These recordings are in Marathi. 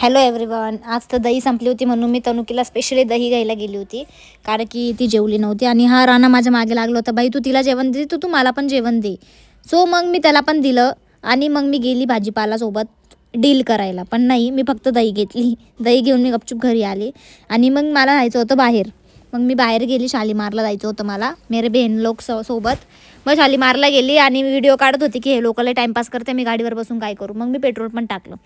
Hello everyone. आज तर दही संपली होती म्हणून मी तनुकीला स्पेशली दही घ्यायला गेली होती, कारण की ती जेवली नव्हती. आणि हा राणा माझ्या मागे लागला होता, बाई तू तिला जेवण दे, तू मला पण जेवण दे. सो मग मी त्याला पण दिलं आणि मग मी गेली भाजीपालासोबत डील करायला. पण नाही, मी फक्त दही घेतली. दही घेऊन मी गपचूप घरी आली आणि मग मला जायचं होतं बाहेर. मग मी बाहेर गेली, शालीमारला जायचं होतं मला, मेरे बहीण लोक सोबत. मग शालीमारला गेली आणि मी व्हिडिओ काढत होती की हे लोकला टाईमपास करते, मी गाडीवर बसून काय करू. मग मी पेट्रोल पण टाकलं.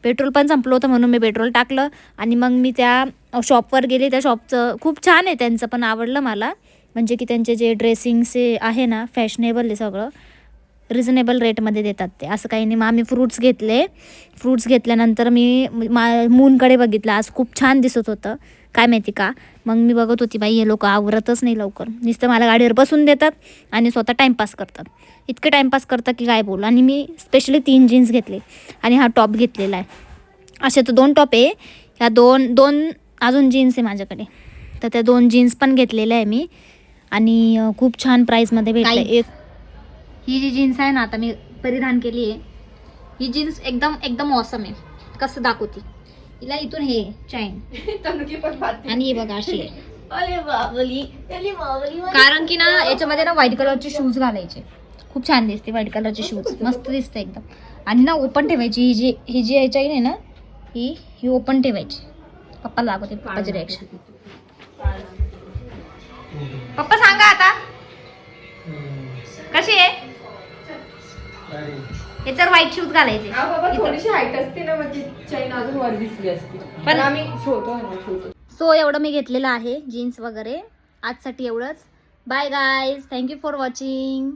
पेट्रोल पण संपलं होतं म्हणून मी पेट्रोल टाकलं आणि मग मी त्या शॉपवर गेली. त्या शॉपचं खूप छान आहे, त्यांचं पण आवडलं मला. म्हणजे की त्यांचे जे ड्रेसिंगचे आहे ना, फॅशनेबल आहे सगळं, रिझनेबल रेटमध्ये देतात ते, असं काही नाही. मग आम्ही फ्रूट्स घेतले. फ्रूट्स घेतल्यानंतर मी मूनकडे बघितलं. आज खूप छान दिसत होतं, काय माहिती का. मग मी बघत होती, बाई हे लोक आवरतच नाही लवकर, नुसतं मला गाडीवर बसून देतात आणि स्वतः टाईमपास करतात. इतकं टाईमपास करतात की काय बोलू. आणि मी स्पेशली 3 जीन्स घेतले आणि हा टॉप घेतलेला आहे. असे तर 2 टॉप आहे, ह्या दोन अजून जीन्स आहे माझ्याकडे, तर त्या 2 जीन्स पण घेतलेल्या आहे मी. आणि खूप छान प्राईसमध्ये भेटलं. एक ही जी जीन्स आहे ना, आता मी परिधान केली आहे, ही जीन्स एकदम ऑसम आहे. कसं दाखवते हिला इथून, हे चैन आणि हे बघा अशी आहे. कारण की ना याच्यामध्ये ना व्हाईट कलरचे शूज घालायचे, खूप छान दिसते. व्हाईट कलरचे शूज मस्त दिसते एकदम. आणि ना ओपन ठेवायची ही जी चैन आहे ना, ही ओपन ठेवायची. पप्पा दाखवते पप्पाची रिॲक्शन. पप्पा सांगा आता कशी आहे. याच्यावर व्हाईट शूज घालायचे. थोडीशी हाईट असते ना, मग ती चैन अजून वर दिसली असते. पण आम्ही छोटो. सो एवढं मी घेतलेलं आहे जीन्स वगैरे. आजसाठी एवढंच. Bye guys, thank you for watching.